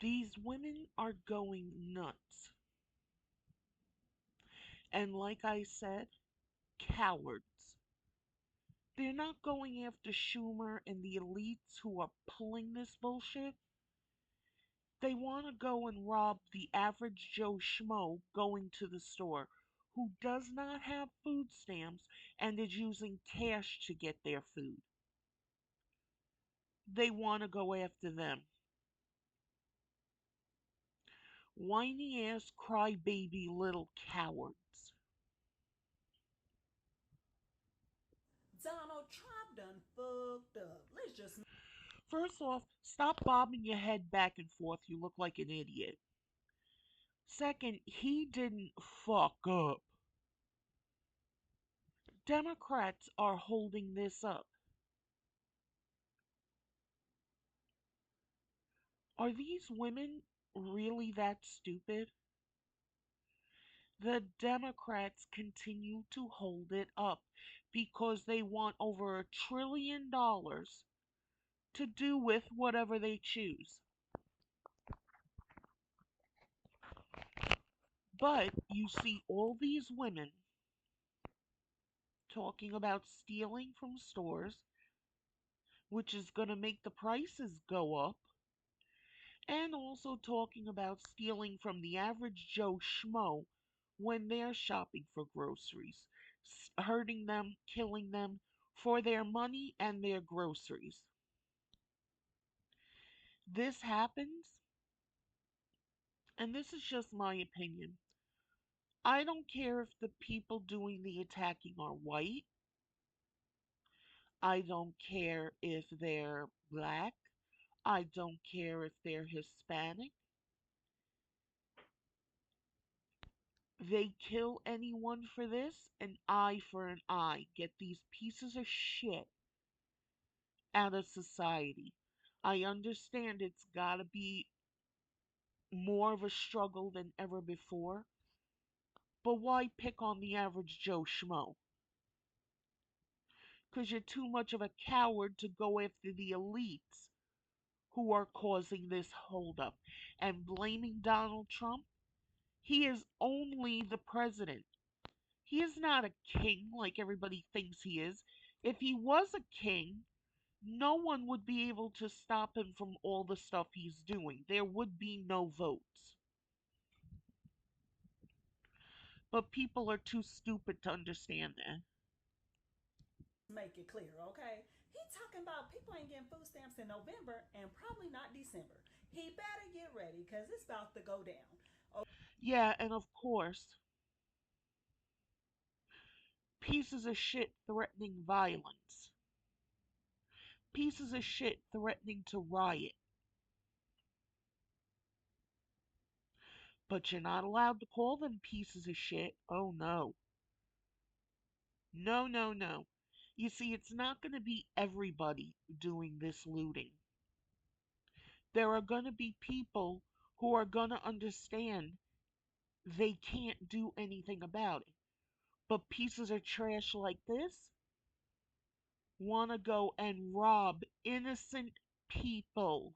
These women are going nuts. And like I said, cowards. They're not going after Schumer and the elites who are pulling this bullshit. They want to go and rob the average Joe Schmo going to the store who does not have food stamps and is using cash to get their food. They want to go after them. Whiny ass crybaby little cowards. Donald Trump done fucked up. Let's just First off, stop bobbing your head back and forth. You look like an idiot. Second, he didn't fuck up. Democrats are holding this up. Are these women really that stupid? The Democrats continue to hold it up because they want over $1 trillion to do with whatever they choose. But you see all these women talking about stealing from stores, which is going to make the prices go up, and also talking about stealing from the average Joe Schmo when they're shopping for groceries, hurting them, killing them for their money and their groceries. This happens, and this is just my opinion. I don't care if the people doing the attacking are white. I don't care if they're black. I don't care if they're Hispanic. They kill anyone for this, an eye for an eye. Get these pieces of shit out of society. I understand it's gotta be more of a struggle than ever before, but why pick on the average Joe Schmo? Because you're too much of a coward to go after the elites who are causing this holdup. And blaming Donald Trump, he is only the president. He is not a king like everybody thinks he is. If he was a king, no one would be able to stop him from all the stuff he's doing. There would be no votes. But people are too stupid to understand that. make it clear, okay? He talking about people ain't getting food stamps in November and probably not December. He better get ready because it's about to go down. Yeah, and of course, pieces of shit threatening violence. Pieces of shit threatening to riot. But you're not allowed to call them pieces of shit. Oh no. No, no, no. You see, it's not going to be everybody doing this looting. There are going to be people who are going to understand they can't do anything about it. But pieces of trash like this want to go and rob innocent people.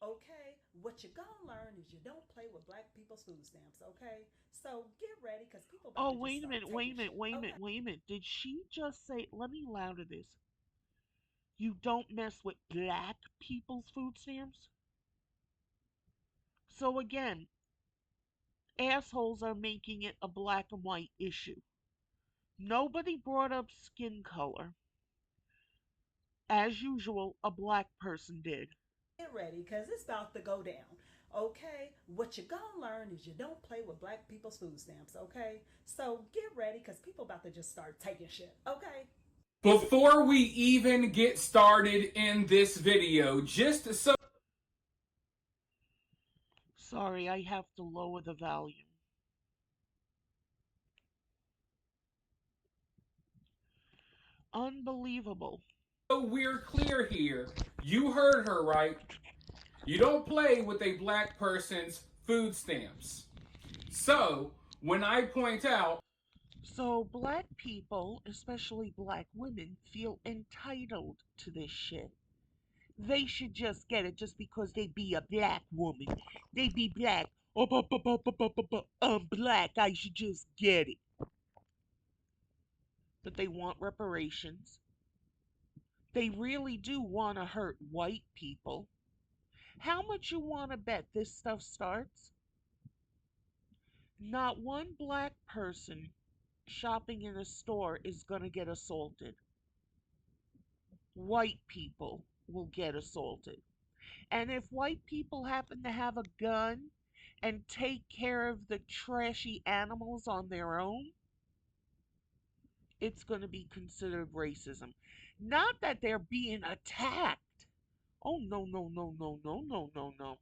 Okay, what you're gonna learn is you don't play with black people's food stamps, okay? So get ready because people about Oh, to just wait a start minute, wait taking a minute, shit, wait a okay? minute, wait a minute. Did she just say, let me louder this. You don't mess with black people's food stamps? So again, assholes are making it a black and white issue. Nobody brought up skin color. As usual, a black person did. Get ready because it's about to go down, okay? What you're gonna learn is you don't play with black people's food stamps, okay? So get ready because people about to just start taking shit, okay? Before we even get started in this video, just so Sorry, I have to lower the volume. Unbelievable. we're clear here, you heard her right. You don't play with a black person's food stamps. So, when I point out So black people, especially black women, feel entitled to this shit. They should just get it just because they be a black woman. They be black. Oh, I'm black. I should just get it. But they want reparations. They really do want to hurt white people. How much you want to bet this stuff starts? Not one black person shopping in a store is going to get assaulted. White people will get assaulted. And if white people happen to have a gun and take care of the trashy animals on their own, it's going to be considered racism. Not that they're being attacked. Oh, no, no, no, no, no, no, no, no.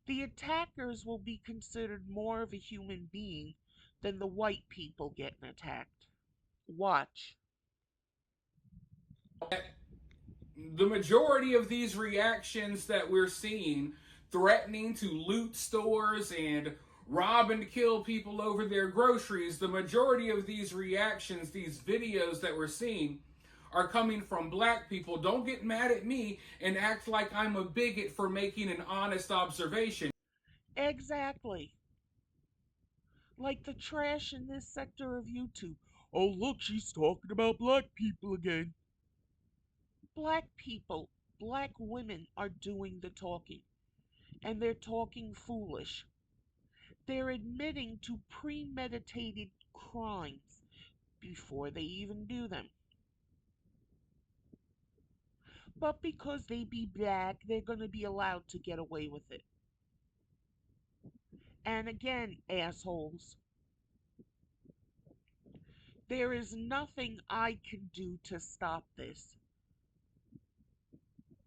The attackers will be considered more of a human being than the white people getting attacked. Watch. The majority of these reactions that we're seeing, threatening to loot stores and rob and kill people over their groceries, the majority of these reactions, these videos that we're seeing, are coming from black people. Don't get mad at me and act like I'm a bigot for making an honest observation. Exactly. Like the trash in this sector of YouTube. Oh, look, she's talking about black people again. Black people, black women are doing the talking. And they're talking foolish. They're admitting to premeditated crimes before they even do them. But because they be black, they're going to be allowed to get away with it. And again, assholes, there is nothing I can do to stop this.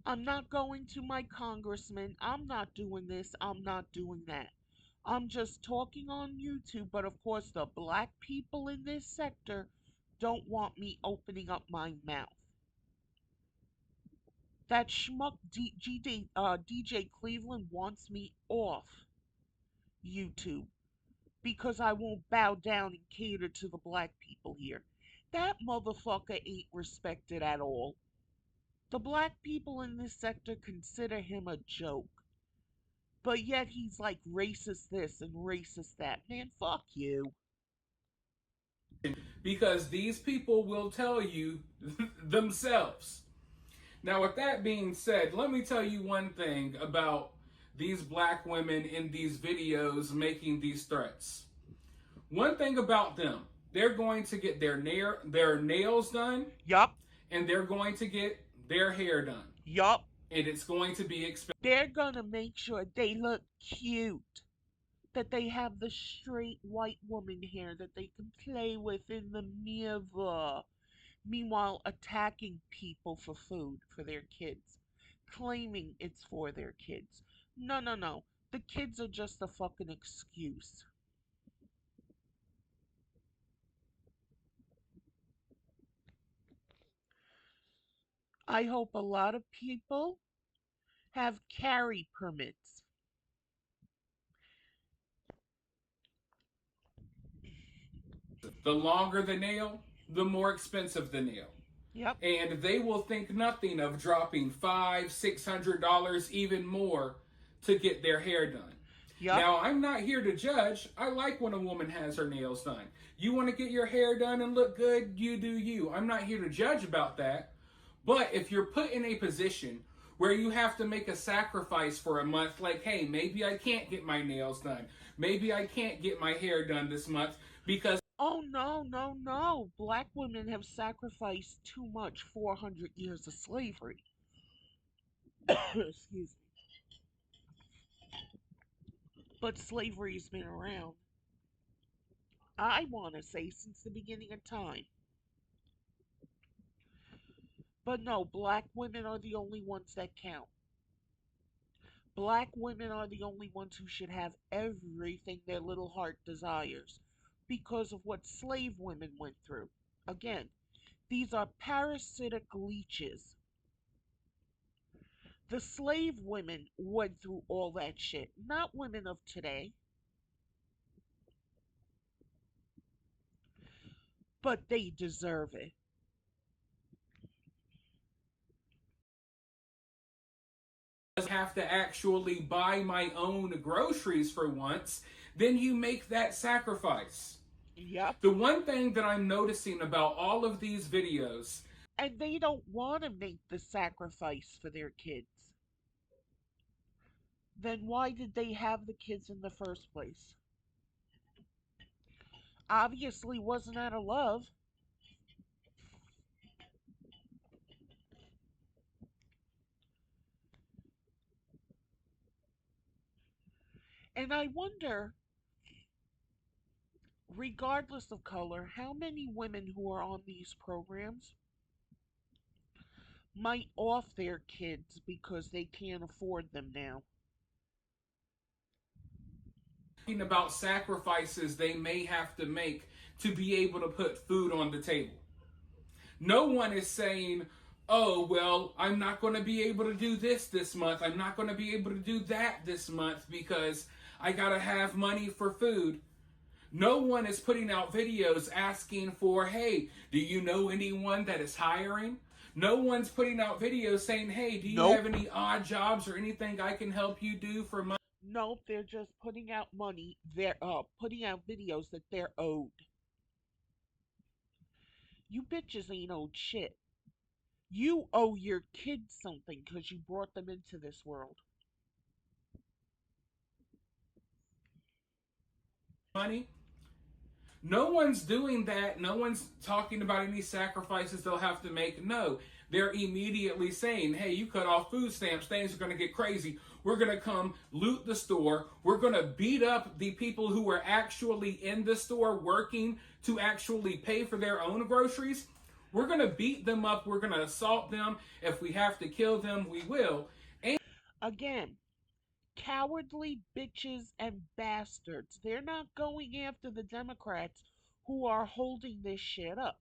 I'm not going to my congressman. I'm not doing this. I'm not doing that. I'm just talking on YouTube, but of course, the black people in this sector don't want me opening up my mouth. That schmuck DJ Cleveland wants me off YouTube because I won't bow down and cater to the black people here. That motherfucker ain't respected at all. The black people in this sector consider him a joke. But yet he's like racist this and racist that. Man, fuck you. Because these people will tell you themselves. Now, with that being said, let me tell you one thing about these black women in these videos making these threats. One thing about them, they're going to get their nails done. Yup. And they're going to get their hair done. Yup. And it's going to be expensive. They're gonna make sure they look cute. That they have the straight white woman hair that they can play with in the mirror. Meanwhile, attacking people for food for their kids. Claiming it's for their kids. No, no, no. The kids are just a fucking excuse. I hope a lot of people have carry permits. The longer the nail, the more expensive the nail. Yep. And they will think nothing of dropping $500-600, even more, to get their hair done. Yep. Now, I'm not here to judge. I like when a woman has her nails done. You want to get your hair done and look good, you do you. I'm not here to judge about that. But if you're put in a position where you have to make a sacrifice for a month, like, hey, maybe I can't get my nails done. Maybe I can't get my hair done this month because... Oh, no, no, no. Black women have sacrificed too much 400 years of slavery. Excuse me. But slavery's been around, I want to say, since the beginning of time. But no, black women are the only ones that count. Black women are the only ones who should have everything their little heart desires because of what slave women went through. Again, these are parasitic leeches. The slave women went through all that shit, not women of today. but they deserve it. Have to actually buy my own groceries for once, then you make that sacrifice. Yep. The one thing that I'm noticing about all of these videos, And they don't want to make the sacrifice for their kids. Then why did they have the kids in the first place? Obviously wasn't out of love. And I wonder, regardless of color, how many women who are on these programs might off their kids because they can't afford them now. about sacrifices they may have to make to be able to put food on the table. No one is saying, oh, well, I'm not going to be able to do this month. I'm not going to be able to do that this month because I got to have money for food. No one is putting out videos asking for, hey, do you know anyone that is hiring? No one's putting out videos saying, hey, do you Nope. have any odd jobs or anything I can help you do for money? Nope, they're just putting out money. They're putting out videos that they're owed. You bitches ain't owed shit. You owe your kids something because you brought them into this world. Money? No one's doing that. No one's talking about any sacrifices they'll have to make. No, they're immediately saying, hey, you cut off food stamps, things are going to get crazy. We're going to come loot the store. We're going to beat up the people who are actually in the store working to actually pay for their own groceries. We're going to beat them up. We're going to assault them. If we have to kill them, we will. And Again, cowardly bitches and bastards. They're not going after the Democrats who are holding this shit up.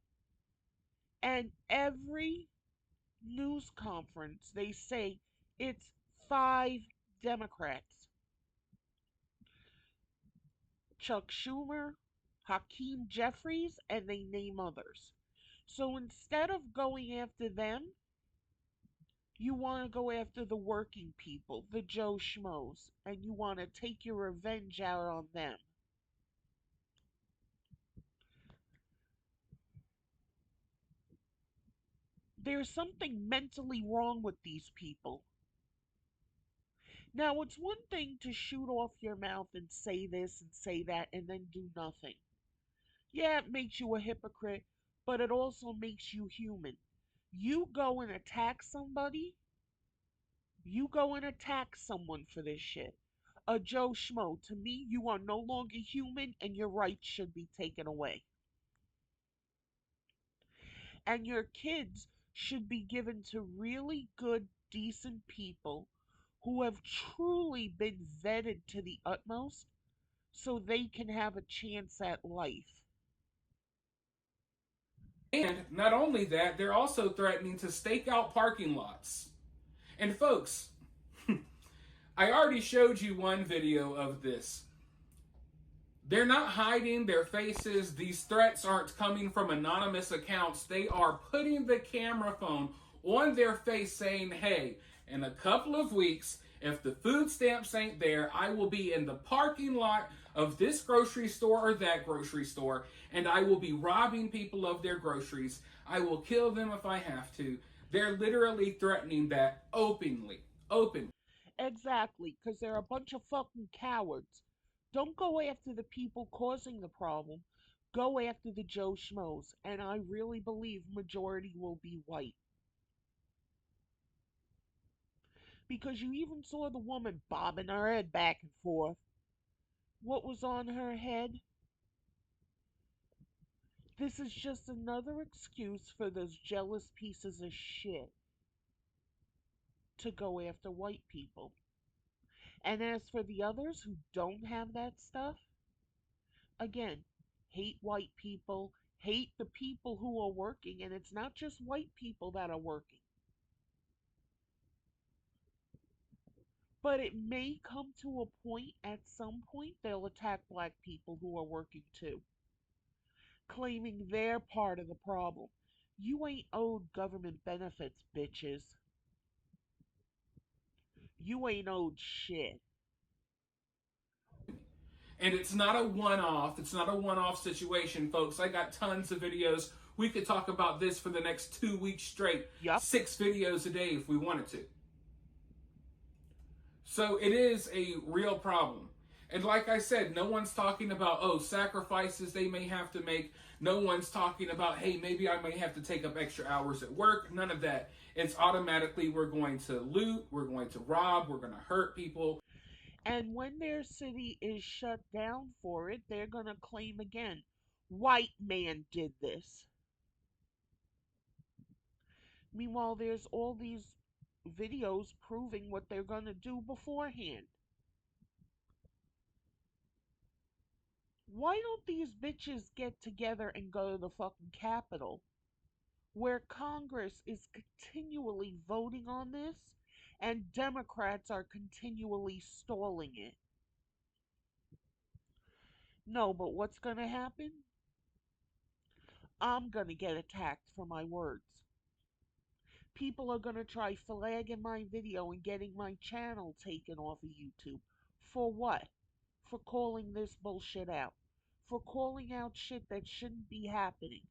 And every news conference, they say it's 5 Democrats: Chuck Schumer, Hakeem Jeffries, and they name others. So instead of going after them, you want to go after the working people, the Joe Schmoes, and you want to take your revenge out on them. There's something mentally wrong with these people. Now, it's one thing to shoot off your mouth and say this and say that and then do nothing. Yeah, it makes you a hypocrite, but it also makes you human. You go and attack somebody, you go and attack someone for this shit. A Joe Schmo, to me, you are no longer human and your rights should be taken away. And your kids should be given to really good, decent people who have truly been vetted to the utmost so they can have a chance at life. not only that, they're also threatening to stake out parking lots. And folks, I already showed you one video of this. They're not hiding their faces. These threats aren't coming from anonymous accounts. They are putting the camera phone on their face saying, hey, in a couple of weeks, if the food stamps ain't there, I will be in the parking lot of this grocery store or that grocery store, and I will be robbing people of their groceries. I will kill them if I have to. They're literally threatening that openly. Open. Exactly, because they're a bunch of fucking cowards. Don't go after the people causing the problem. Go after the Joe Schmoes. And I really believe majority will be white. Because you even saw the woman bobbing her head back and forth. What was on her head? This is just another excuse for those jealous pieces of shit to go after white people. And as for the others who don't have that stuff, again, hate white people, hate the people who are working, and it's not just white people that are working. But it may come to a point, at some point, they'll attack black people who are working too. claiming they're part of the problem. You ain't owed government benefits, bitches. You ain't owed shit. And it's not a one-off. It's not a one-off situation, folks. I got tons of videos. We could talk about this for the next 2 weeks straight. Yup. 6 videos a day if we wanted to. So it is a real problem. And like I said, no one's talking about, oh, sacrifices they may have to make. No one's talking about, hey, maybe I may have to take up extra hours at work. None of that. It's automatically we're going to loot, we're going to rob, we're going to hurt people. And when their city is shut down for it, they're going to claim again, white man did this. Meanwhile, there's all these videos proving what they're going to do beforehand. Why don't these bitches get together and go to the fucking Capitol, where Congress is continually voting on this and Democrats are continually stalling it? No, but what's going to happen? I'm going to get attacked for my words. People are going to try flagging my video and getting my channel taken off of YouTube. For what? For calling this bullshit out. For calling out shit that shouldn't be happening.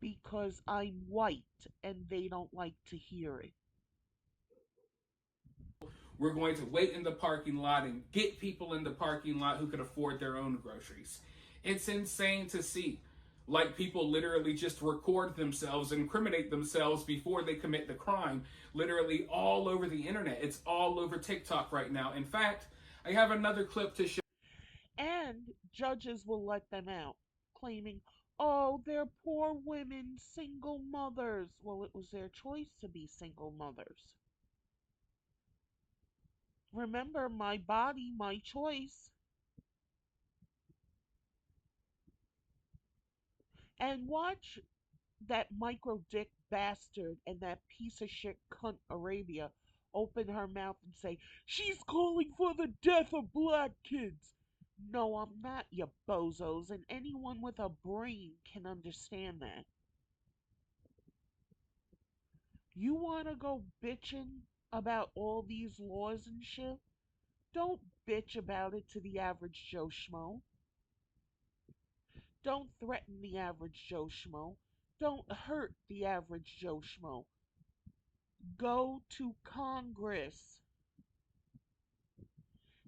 Because I'm white and they don't like to hear it. We're going to wait in the parking lot and get people in the parking lot who could afford their own groceries. It's insane to see. Like, people literally just record themselves, incriminate themselves before they commit the crime. Literally all over the internet. It's all over TikTok right now. In fact, I have another clip to show. And judges will let them out, claiming, oh, they're poor women, single mothers. Well, it was their choice to be single mothers. Remember, my body, my choice. And watch that micro dick bastard and that piece of shit cunt Arabia open her mouth and say, she's calling for the death of black kids. No, I'm not, you bozos, and anyone with a brain can understand that. You want to go bitching about all these laws and shit? Don't bitch about it to the average Joe Schmo. Don't threaten the average Joe Schmo. Don't hurt the average Joe Schmo. Go to Congress.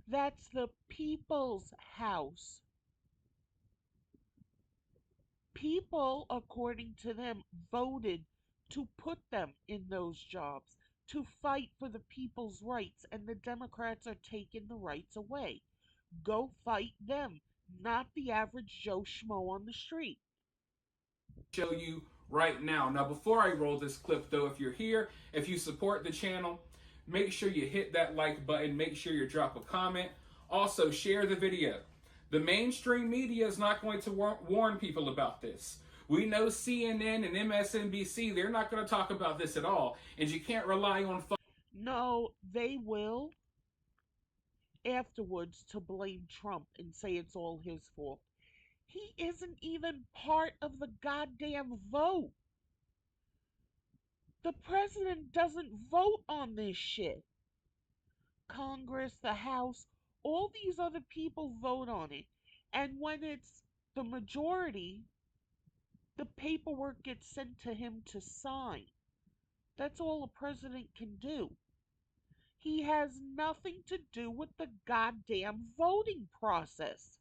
That's the people's house. People, according to them, voted to put them in those jobs, to fight for the people's rights, and the Democrats are taking the rights away. Go fight them, not the average Joe Schmo on the street. Show you right now. Now, before I roll this clip, though, if you're here, if you support the channel, make sure you hit that like button. Make sure you drop a comment. Also, share the video. The mainstream media is not going to warn people about this. We know CNN and MSNBC, they're not going to talk about this at all. And you can't rely on... No, they will afterwards to blame Trump and say it's all his fault. He isn't even part of the goddamn vote. The president doesn't vote on this shit. Congress, the House, all these other people vote on it. And when it's the majority, the paperwork gets sent to him to sign. That's all a president can do. He has nothing to do with the goddamn voting process.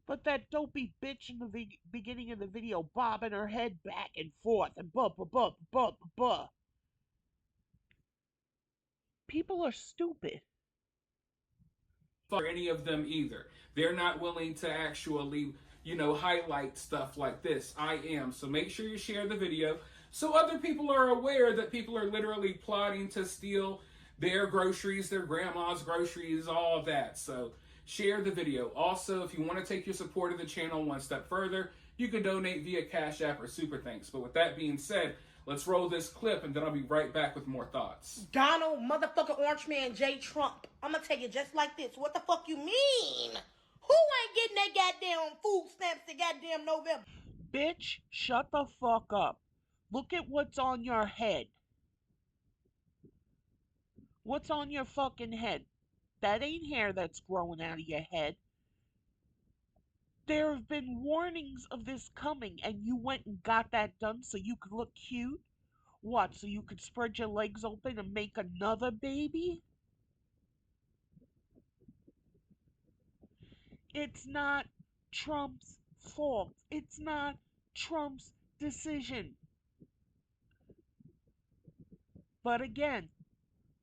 But that dopey bitch in the beginning of the video bobbing her head back and forth and blah, blah, blah, blah, blah, blah. People are stupid. For any of them either. They're not willing to actually, highlight stuff like this. I am. So make sure you share the video so other people are aware that people are literally plotting to steal their groceries, their grandma's groceries, all of that. So share the video. Also, if you want to take your support of the channel one step further, you can donate via Cash App or Super Thanks. But with that being said, Let's roll this clip, and then I'll be right back with more thoughts. Donald motherfucking Orange Man J. Trump. I'm gonna tell you just like this. What the fuck you mean? Who ain't getting that goddamn food stamps in goddamn November? Bitch, shut the fuck up. Look at what's on your head. What's on your fucking head? That ain't hair that's growing out of your head. There have been warnings of this coming, and you went and got that done so you could look cute? What, so you could spread your legs open and make another baby? It's not Trump's fault. It's not Trump's decision. But again,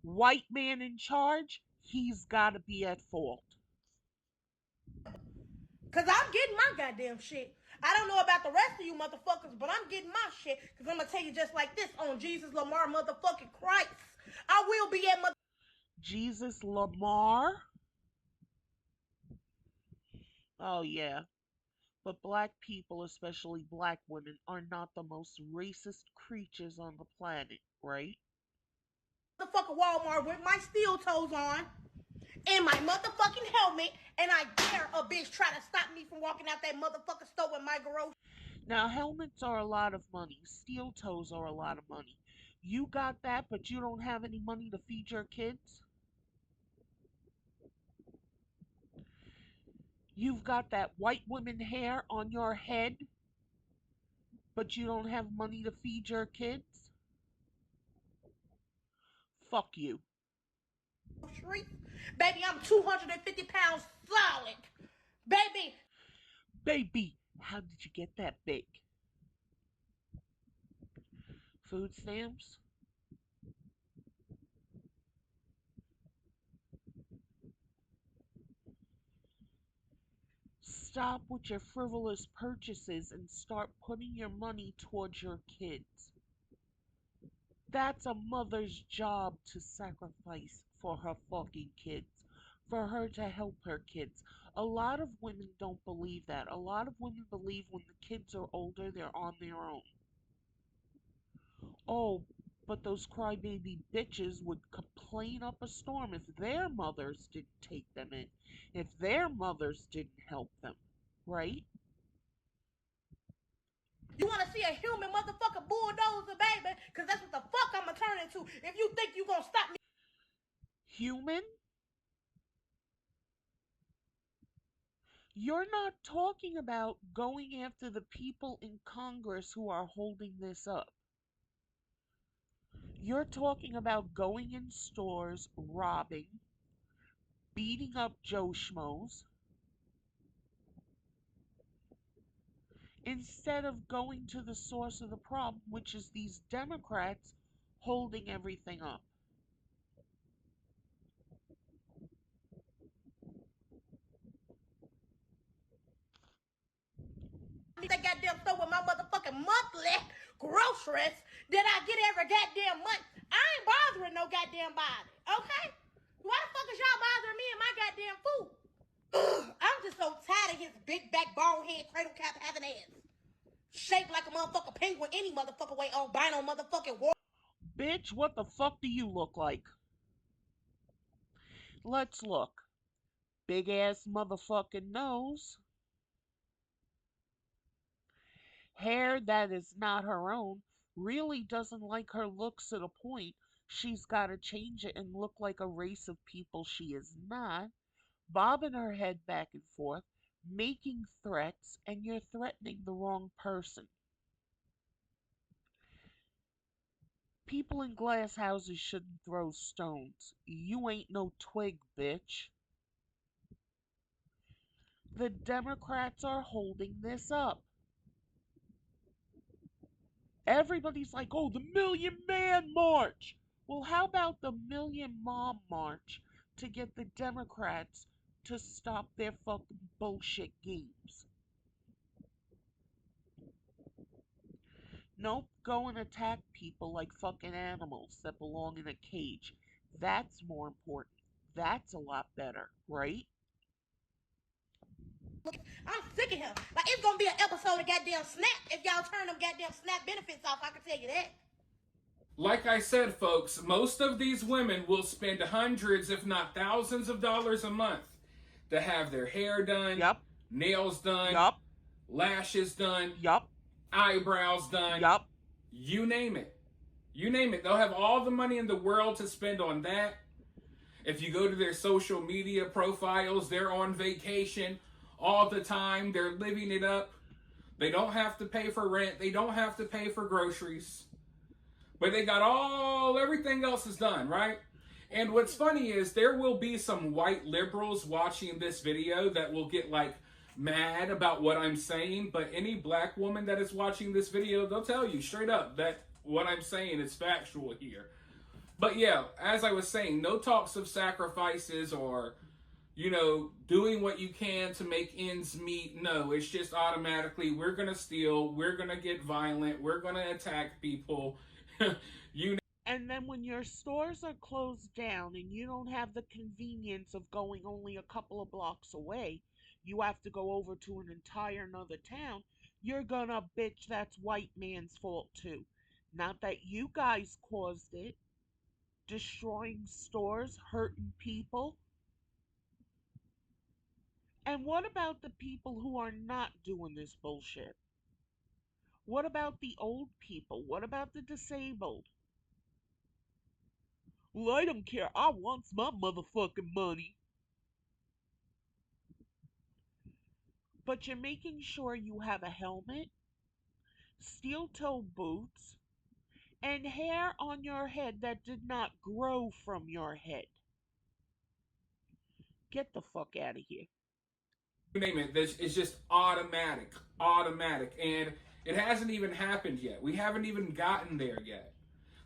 white man in charge, he's gotta be at fault. Cause I'm getting my goddamn shit. I don't know about the rest of you motherfuckers, but I'm getting my shit. Cause I'm gonna tell you just like this on Jesus Lamar motherfucking Christ. I will be at Jesus Lamar? Oh yeah. But black people, especially black women, are not the most racist creatures on the planet, right? motherfucking Walmart with my steel toes on and my motherfucking helmet, and I dare a bitch try to stop me from walking out that motherfucking store with my groceries. Now, helmets are a lot of money. Steel toes are a lot of money. You got that, but you don't have any money to feed your kids? You've got that white woman hair on your head, but you don't have money to feed your kids? Fuck you. Baby, I'm 250 pounds solid. Baby, how did you get that big? Food stamps? Stop with your frivolous purchases and start putting your money towards your kids. That's a mother's job to sacrifice for her fucking kids, for her to help her kids. A lot of women don't believe that. A lot of women believe when the kids are older, they're on their own. Oh, but those crybaby bitches would complain up a storm if their mothers didn't take them in, if their mothers didn't help them, right? You want to see a human motherfucker bulldozer, baby? Because that's what the fuck I'm going to turn into if you think you going to stop me. Human? You're not talking about going after the people in Congress who are holding this up. You're talking about going in stores, robbing, beating up Joe Schmoes, instead of going to the source of the problem, which is these Democrats holding everything up. That goddamn store with my motherfucking monthly groceries that I get every goddamn month. I ain't bothering no goddamn body, okay? Why the fuck is y'all bothering me and my goddamn food? I'm just so tired of his big back, bald head, cradle cap having ass. Shaped like a motherfucking penguin any motherfucking way, albino motherfucking war. Bitch, what the fuck do you look like? Let's look. Big ass motherfucking nose. Hair that is not her own. Really doesn't like her looks at a point. She's gotta change it and look like a race of people she is not. Bobbing her head back and forth, making threats, and you're threatening the wrong person. People in glass houses shouldn't throw stones. You ain't no twig, bitch. The Democrats are holding this up. Everybody's like, oh, the Million Man March. Well, how about the Million Mom March to get the Democrats to stop their fucking bullshit games? Nope, go and attack people like fucking animals that belong in a cage. That's more important. That's a lot better, right? I'm sick of him. Like, it's gonna be an episode of goddamn Snap if y'all turn them goddamn Snap benefits off. I can tell you that. Like I said, folks, most of these women will spend hundreds, if not thousands of dollars a month to have their hair done, Yep. nails done, Yup. lashes done, Yup. eyebrows done, Yup. you name it. You name it. They'll have all the money in the world to spend on that. If you go to their social media profiles, they're on vacation all the time. They're living it up. They don't have to pay for rent. They don't have to pay for groceries. But they got everything else is done, right? And what's funny is there will be some white liberals watching this video that will get like mad about what I'm saying. But any black woman that is watching this video, they'll tell you straight up that what I'm saying is factual here. But yeah, as I was saying, no talks of sacrifices or, doing what you can to make ends meet. No, it's just automatically, we're going to steal, we're going to get violent, we're going to attack people. And then when your stores are closed down and you don't have the convenience of going only a couple of blocks away, you have to go over to an entire another town, you're gonna bitch that's white man's fault too. Not that you guys caused it, destroying stores, hurting people. And what about the people who are not doing this bullshit? What about the old people? What about the disabled? Well, I don't care. I want my motherfucking money. But you're making sure you have a helmet, steel toe boots, and hair on your head that did not grow from your head. Get the fuck out of here. You name it, it's just automatic. And it hasn't even happened yet. We haven't even gotten there yet.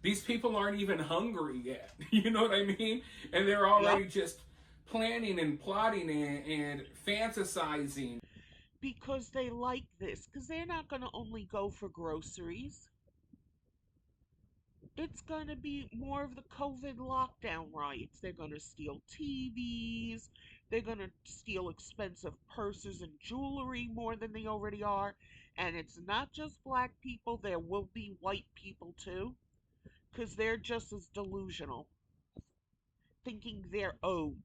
These people aren't even hungry yet. You know what I mean? And they're already just planning and plotting and fantasizing. Because they like this. Because they're not going to only go for groceries. It's going to be more of the COVID lockdown riots. They're going to steal TVs. They're going to steal expensive purses and jewelry more than they already are. And it's not just black people. There will be white people too. Because they're just as delusional. Thinking they're owed.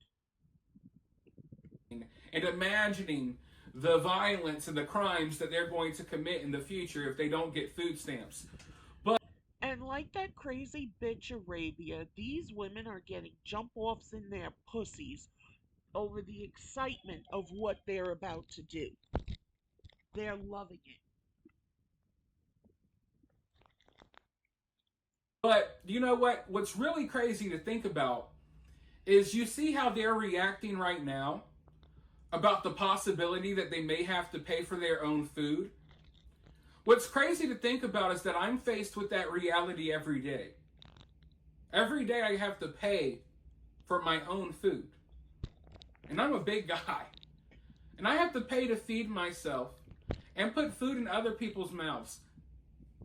And imagining the violence and the crimes that they're going to commit in the future if they don't get food stamps. And like that crazy bitch Arabia, these women are getting jump-offs in their pussies over the excitement of what they're about to do. They're loving it. But you know what? What's really crazy to think about is you see how they're reacting right now about the possibility that they may have to pay for their own food. What's crazy to think about is that I'm faced with that reality every day. Every day I have to pay for my own food. And I'm a big guy. And I have to pay to feed myself and put food in other people's mouths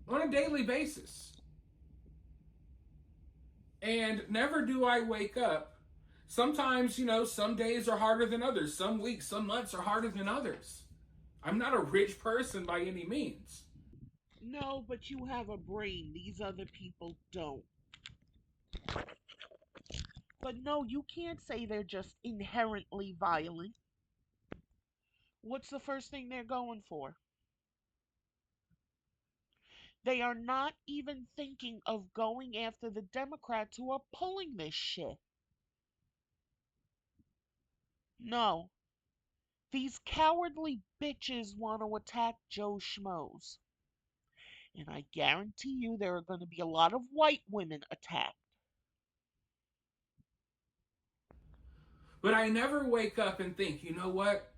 on a daily basis. And never do I wake up. Sometimes, some days are harder than others. Some weeks, some months are harder than others. I'm not a rich person by any means. No, but you have a brain. These other people don't. But no, you can't say they're just inherently violent. What's the first thing they're going for? They are not even thinking of going after the Democrats who are pulling this shit. No. These cowardly bitches want to attack Joe Schmoes. And I guarantee you there are going to be a lot of white women attacked. But I never wake up and think, you know what?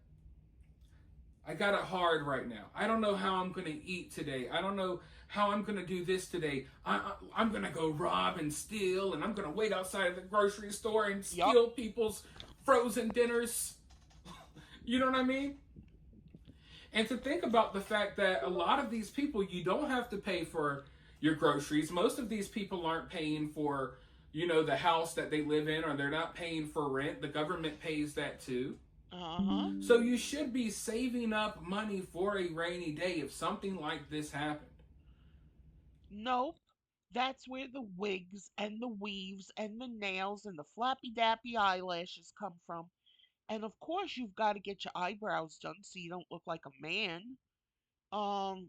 I got it hard right now. I don't know how I'm going to eat today. I don't know how I'm going to do this today. I'm going to go rob and steal, and I'm going to wait outside of the grocery store and steal people's frozen dinners. You know what I mean? And to think about the fact that a lot of these people, you don't have to pay for your groceries. Most of these people aren't paying for, the house that they live in, or they're not paying for rent. The government pays that too. Uh-huh. So you should be saving up money for a rainy day if something like this happened. Nope. That's where the wigs and the weaves and the nails and the flappy dappy eyelashes come from. And of course, you've got to get your eyebrows done so you don't look like a man. Um,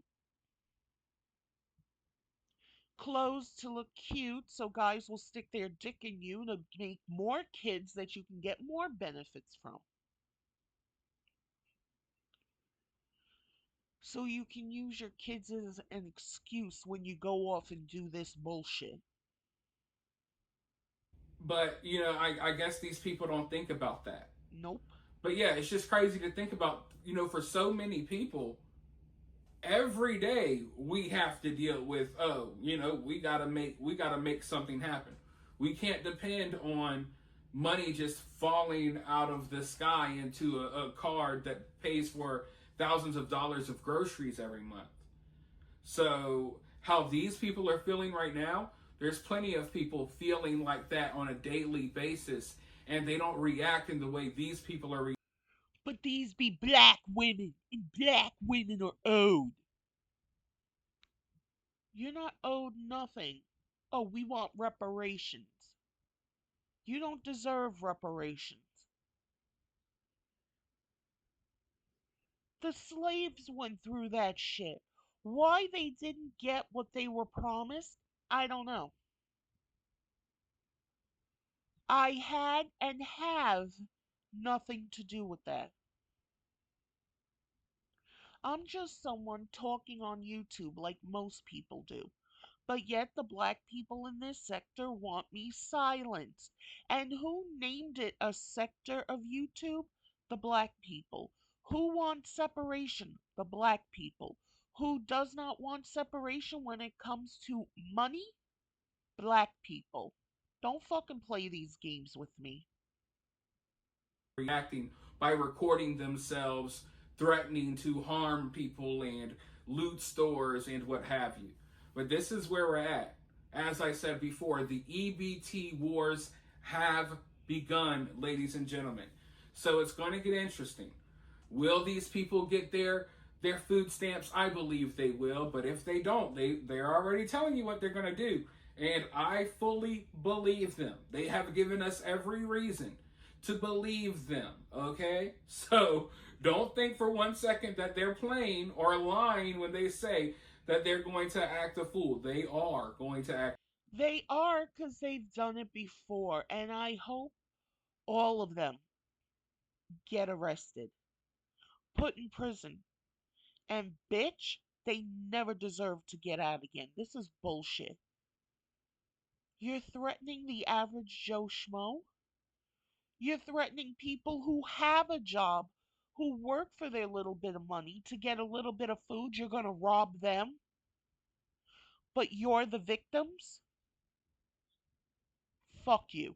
Clothes to look cute so guys will stick their dick in you to make more kids that you can get more benefits from. So you can use your kids as an excuse when you go off and do this bullshit. But I guess these people don't think about that. Nope. But yeah, it's just crazy to think about. For so many people, every day we have to deal with, we gotta make something happen. We can't depend on money just falling out of the sky into a card that pays for thousands of dollars of groceries every month. So how these people are feeling right now, there's plenty of people feeling like that on a daily basis, and they don't react in the way these people are. But these be black women, and black women are owed. You're not owed nothing. Oh, we want reparations. You don't deserve reparations. The slaves went through that shit. Why they didn't get what they were promised, I don't know. I had and have nothing to do with that. I'm just someone talking on YouTube like most people do. But yet the black people in this sector want me silenced. And who named it a sector of YouTube? The black people. Who wants separation? The black people. Who does not want separation when it comes to money? Black people. Don't fucking play these games with me. Reacting by recording themselves threatening to harm people and loot stores and what have you. But this is where we're at. As I said before, the EBT wars have begun, ladies and gentlemen. So it's going to get interesting. Will these people get their food stamps? I believe they will, but if they don't, they're already telling you what they're going to do. And I fully believe them. They have given us every reason to believe them, okay? So don't think for 1 second that they're playing or lying when they say that they're going to act a fool. They are going to act. They are because they've done it before, and I hope all of them get arrested, put in prison, and bitch, they never deserve to get out again. This is bullshit. You're threatening the average Joe Schmo? You're threatening people who have a job, who work for their little bit of money to get a little bit of food. You're going to rob them, but you're the victims? Fuck you.